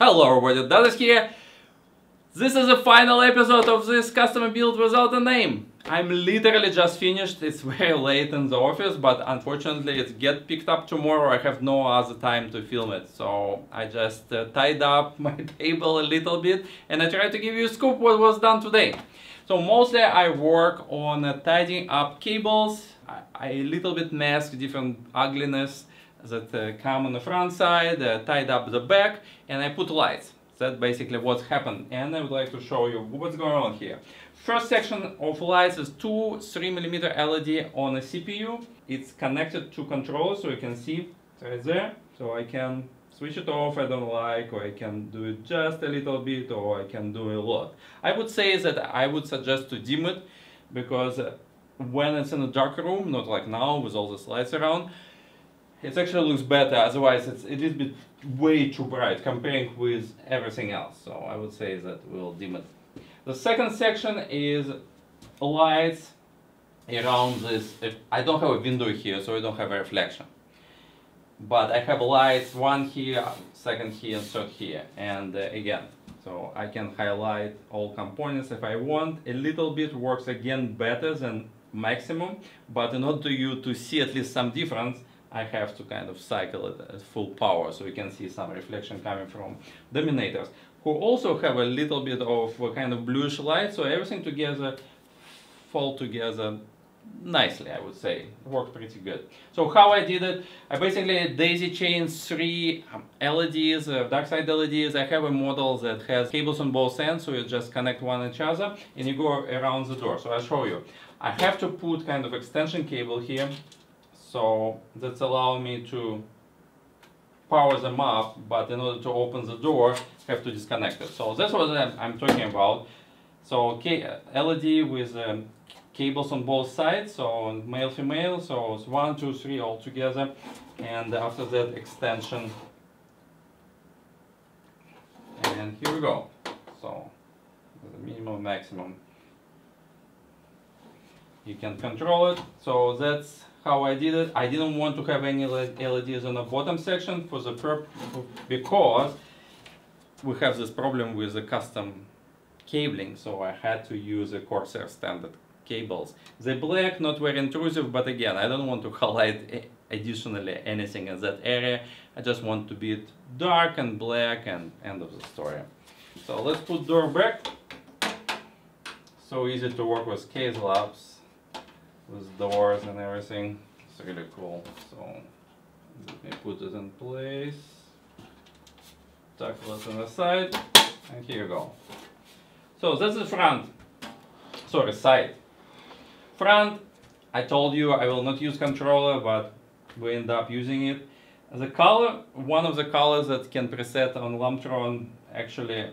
Hello everybody, Dad is here. This is the final episode of this custom build without a name. I'm literally just finished, it's very late in the office, but unfortunately it gets picked up tomorrow. I have no other time to film it, so I just tied up my table a little bit and I tried to give you a scoop what was done today. So mostly I work on tidying up cables. I a little bit mask different ugliness that come on the front side, tied up the back, and I put lights. That's basically what's happened, and I would like to show you what's going on here. First section of lights is two 3mm LED on a CPU. It's connected to controllers, so you can see right there. So I can switch it off, I don't like, or I can do it just a little bit, or I can do a lot. I would say that I would suggest to dim it, because when it's in a dark room, not like now with all these lights around, it actually looks better. Otherwise it is bit way too bright comparing with everything else. So I would say that we'll dim it. The second section is lights around this. I don't have a window here, so I don't have a reflection. But I have lights, one here, second here, and third here. And again, so I can highlight all components if I want. A little bit works again better than maximum, but in order for you to see at least some difference, I have to kind of cycle it at full power, so you can see some reflection coming from dominators, who also have a little bit of a kind of bluish light, so everything together fall together nicely, I would say. It worked pretty good. So how I did it, I basically daisy chained 3 LEDs, dark side LEDs. I have a model that has cables on both ends, so you just connect one each other and you go around the door. So I'll show you. I have to put kind of extension cable here, so that's allowing me to power them up, but in order to open the door, I have to disconnect it. So that's what I'm talking about. So LED with cables on both sides, so male, female, so it's 1, 2, 3 all together, and after that extension. And here we go. So the minimum, maximum. You can control it. So that's how I did it. I didn't want to have any LEDs on the bottom section for the because we have this problem with the custom cabling, so I had to use a Corsair standard cables. They're black, not very intrusive, but again, I don't want to highlight additionally anything in that area. I just want to be it dark and black and end of the story. So let's put door back. So easy to work with Caselabs, with doors and everything. It's really cool. So let me put it in place, tackle it on the side, and here you go. So that's the front, sorry, side. Front, I told you I will not use controller, but we end up using it. The color, one of the colors that can preset on Lambtron actually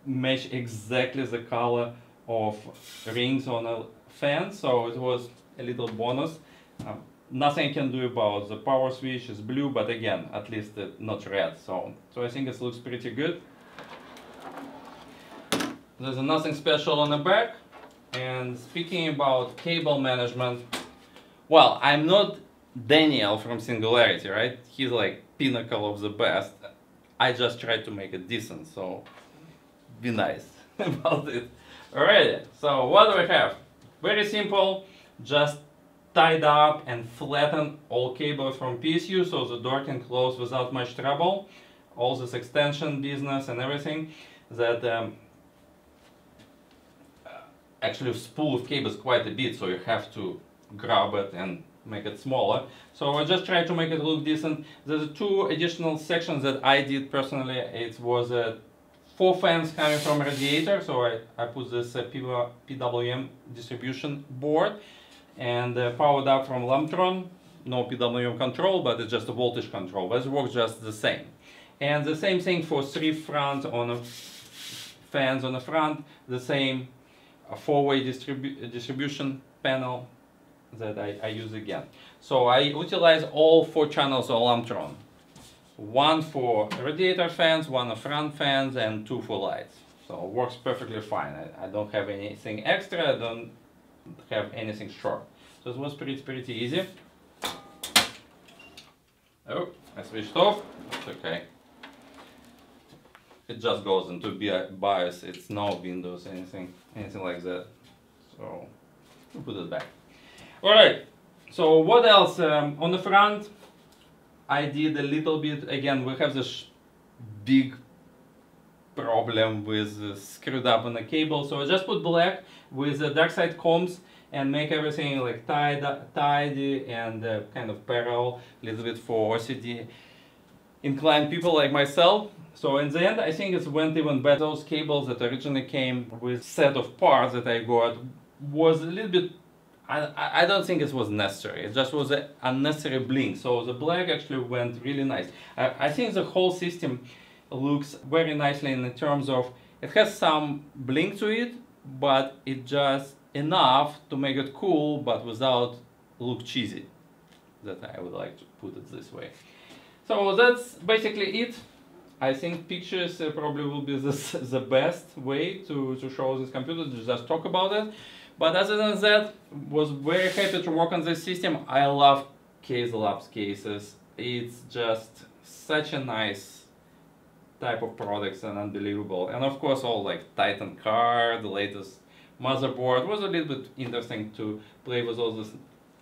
match exactly the color of rings on a fan, so it was a little bonus. Nothing I can do about the power switch is blue, but again, at least not red. So I think it looks pretty good. There's nothing special on the back. And speaking about cable management, well, I'm not Daniel from Singularity, right? He's like pinnacle of the best. I just tried to make it decent, so be nice about it. Alright, so what do we have? Very simple, just tied up and flatten all cables from PSU so the door can close without much trouble. All this extension business and everything that actually spool of cables quite a bit, so you have to grab it and make it smaller. So I just tried to make it look decent. There's 2 additional sections that I did personally. It was 4 fans coming from a radiator, so I put this PWM distribution board and powered up from Lambtron. No PWM control, but it's just a voltage control, but it works just the same. And the same thing for 3 front on fans on the front, the same 4-way distribution panel that I use again. So I utilize all 4 channels of Lambtron. 1 for radiator fans, 1 for front fans, and 2 for lights. So it works perfectly fine. I don't have anything extra, I don't have anything short. So it was pretty easy. Oh, I switched off. It's okay. it just goes into BIOS. It's no Windows, anything like that. So we'll put it back. All right. So what else on the front? I did a little bit. Again, we have this big problem with screwed up on the cable. So I just put black with the dark side combs and make everything like tidy and kind of parallel, a little bit for OCD inclined people like myself. So in the end, I think it went even better. Those cables that originally came with set of parts that I got was a little bit, I don't think it was necessary. It just was an unnecessary blink. So the black actually went really nice. I think the whole system looks very nicely in terms of, it has some blink to it, but it just enough to make it cool, but without look cheesy. That I would like to put it this way. So that's basically it. I think pictures probably will be the best way to show this computer, to just talk about it. But other than that, was very happy to work on this system. I love Caselabs cases. It's just such a nice type of products and unbelievable. And of course all like Titan card, the latest motherboard, was a little bit interesting to play with all these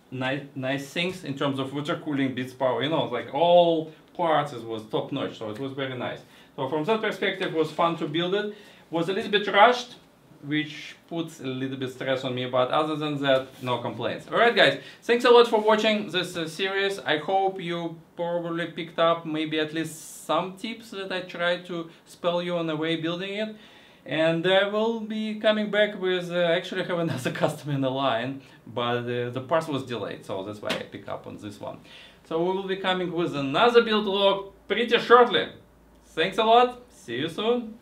nice things in terms of Watercooling, Bitspower, you know, like all parts, it was top notch, so it was very nice. So from that perspective, it was fun to build it. Was a little bit rushed, which puts a little bit stress on me, but other than that, no complaints. Alright guys, thanks a lot for watching this series. I hope you probably picked up maybe at least some tips that I tried to spell you on the way building it. And I will be coming back with, actually have another customer in the line, but the parcel was delayed, so that's why I pick up on this one. So we will be coming with another build log pretty shortly. Thanks a lot, see you soon.